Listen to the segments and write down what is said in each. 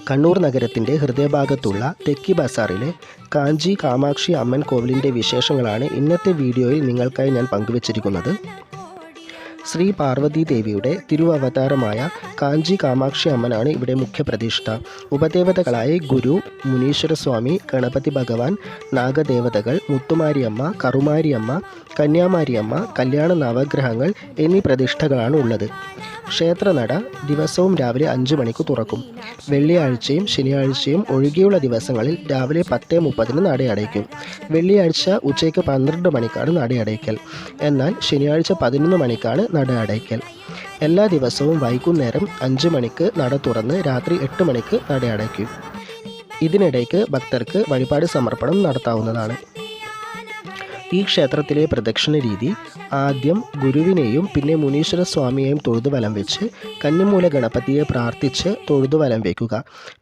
കണ്ണൂർ നഗരത്തിൻ്റെ ഹൃദയഭാഗത്തുള്ള തെക്കി ബസാറിലെ കാഞ്ചി കാമാക്ഷി അമ്മൻ കോവിലിൻ്റെ വിശേഷങ്ങളാണ് ഇന്നത്തെ വീഡിയോയിൽ നിങ്ങൾക്കായി ഞാൻ പങ്കുവച്ചിരിക്കുന്നത്. ശ്രീ പാർവതി ദേവിയുടെ തിരുവവതാരമായ കാഞ്ചി കാമാക്ഷി അമ്മനാണ് ഇവിടെ മുഖ്യപ്രതിഷ്ഠ. ഉപദേവതകളായ ഗുരു, മുനീശ്വരസ്വാമി, ഗണപതി ഭഗവാൻ, നാഗദേവതകൾ, മുത്തുമാരിയമ്മ, കറുമാരിയമ്മ, കന്യാമാരിയമ്മ, കല്യാണ നവഗ്രഹങ്ങൾ എന്നീ പ്രതിഷ്ഠകളാണ് ഉള്ളത്. ക്ഷേത്രനട ദിവസവും രാവിലെ 5 മണിക്ക് തുറക്കും. വെള്ളിയാഴ്ചയും ശനിയാഴ്ചയും ഒഴികെയുള്ള ദിവസങ്ങളിൽ രാവിലെ 10:30 നടയടയ്ക്കും. വെള്ളിയാഴ്ച ഉച്ചയ്ക്ക് 12 മണിക്കാണ് നടയടയ്ക്കൽ. എന്നാൽ ശനിയാഴ്ച 11 മണിക്കാണ് നട അടയ്ക്കൽ. എല്ലാ ദിവസവും വൈകുന്നേരം 5 മണിക്ക് നട തുറന്ന് രാത്രി 8 മണിക്ക് നട അടയ്ക്കും. ഇതിനിടയ്ക്ക് ഭക്തർക്ക് വഴിപാട് സമർപ്പണം നടത്താവുന്നതാണ്. ഈ ക്ഷേത്രത്തിലെ പ്രദക്ഷിണ രീതി ആദ്യം ഗുരുവിനെയും പിന്നെ മുനീശ്വര സ്വാമിയെയും തൊഴുതു വലം വെച്ച് കന്നിമൂല ഗണപതിയെ പ്രാർത്ഥിച്ച് തൊഴുതു വലം വയ്ക്കുക.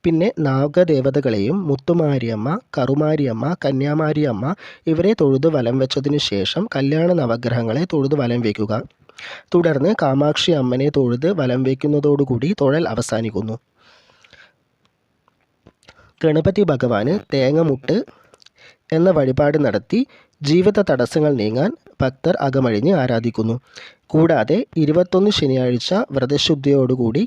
പിന്നെ നാഗദേവതകളെയും മുത്തുമാരിയമ്മ, കറുമാരിയമ്മ, കന്യാമാരിയമ്മ ഇവരെ തൊഴുതു വലം വെച്ചതിനു ശേഷം കല്യാണ നവഗ്രഹങ്ങളെ തൊഴുതു വലം വയ്ക്കുക. തുടർന്ന് കാമാക്ഷി അമ്മനെ തൊഴുത് വലം വയ്ക്കുന്നതോടുകൂടി തൊഴൽ അവസാനിക്കുന്നു. ഗണപതി ഭഗവാന് തേങ്ങമുട്ട് എന്ന വഴിപാട് നടത്തി ജീവിത തടസ്സങ്ങൾ നീങ്ങാൻ ഭക്തർ അകമഴിഞ്ഞ് ആരാധിക്കുന്നു. കൂടാതെ 21 ശനിയാഴ്ച വ്രതശുദ്ധിയോടുകൂടി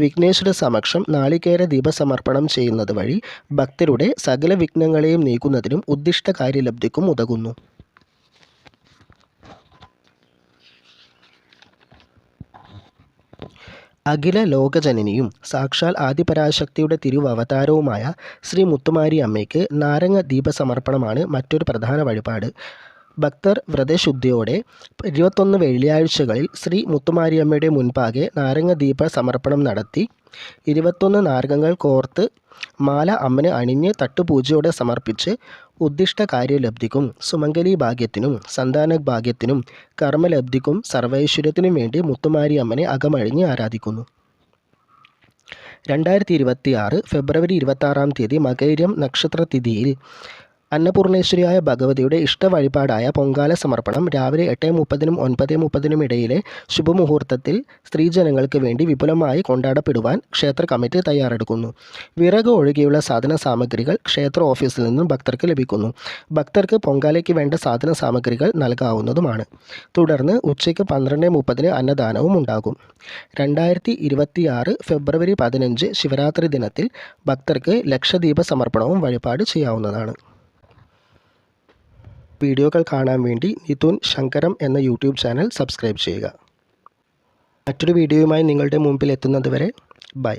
വിഘ്നേശ്വര സമക്ഷം നാളികേര ദീപസമർപ്പണം ചെയ്യുന്നത് വഴി ഭക്തരുടെ സകല വിഘ്നങ്ങളെയും നീക്കുന്നതിനും ഉദ്ദിഷ്ട കാര്യലബ്ധിക്കും ഉതകുന്നു. അഖില ലോകജനനിയും സാക്ഷാൽ ആദിപരാശക്തിയുടെ തിരുവവതാരവുമായ ശ്രീ മുത്തുമാരി അമ്മയ്ക്ക് നാരങ്ങ ദീപസമർപ്പണമാണ് മറ്റൊരു പ്രധാന വഴിപാട്. ഭക്തർ വ്രതശുദ്ധിയോടെ 21 വെള്ളിയാഴ്ചകളിൽ ശ്രീ മുത്തുമാരിയമ്മയുടെ മുൻപാകെ നാരങ്ങ ദീപ സമർപ്പണം നടത്തി 21 നാരകങ്ങൾ കോർത്ത് മാല അമ്മന് അണിഞ്ഞ് തട്ടുപൂജയോടെ സമർപ്പിച്ച് ഉദ്ദിഷ്ട കാര്യലബ്ധിക്കും സുമംഗലി ഭാഗ്യത്തിനും സന്താന ഭാഗ്യത്തിനും കർമ്മലബ്ധിക്കും സർവൈശ്വര്യത്തിനും വേണ്ടി മുത്തുമാരി അമ്മനെ അകമഴിഞ്ഞ് ആരാധിക്കുന്നു. 2026 ഫെബ്രുവരി 26 മകൈരം നക്ഷത്ര തിഥിയിൽ അന്നപൂർണേശ്വരിയായ ഭഗവതിയുടെ ഇഷ്ട വഴിപാടായ പൊങ്കാല സമർപ്പണം രാവിലെ 8:30-നും 9:30-നും ഇടയിലെ ശുഭമുഹൂർത്തത്തിൽ സ്ത്രീജനങ്ങൾക്ക് വേണ്ടി വിപുലമായി കൊണ്ടാടപ്പെടുവാൻ ക്ഷേത്ര കമ്മിറ്റി തയ്യാറെടുക്കുന്നു. വിറക് ഒഴികെയുള്ള സാധന സാമഗ്രികൾ ക്ഷേത്ര ഓഫീസിൽ നിന്നും ഭക്തർക്ക് ലഭിക്കുന്നു. ഭക്തർക്ക് പൊങ്കാലയ്ക്ക് വേണ്ട സാധന സാമഗ്രികൾ നൽകാവുന്നതുമാണ്. തുടർന്ന് ഉച്ചയ്ക്ക് 12:30 അന്നദാനവും ഉണ്ടാകും. 2026 ഫെബ്രുവരി 15 ശിവരാത്രി ദിനത്തിൽ ഭക്തർക്ക് ലക്ഷദീപ സമർപ്പണവും വഴിപാട് ചെയ്യാവുന്നതാണ്. വീഡിയോകൾ കാണാൻ വേണ്ടി നിതുൻ ശങ്കരം എന്ന യൂട്യൂബ് ചാനൽ സബ്സ്ക്രൈബ് ചെയ്യുക. മറ്റൊരു വീഡിയോയുമായി നിങ്ങളുടെ മുമ്പിൽ എത്തുന്നത് വരെ ബൈ.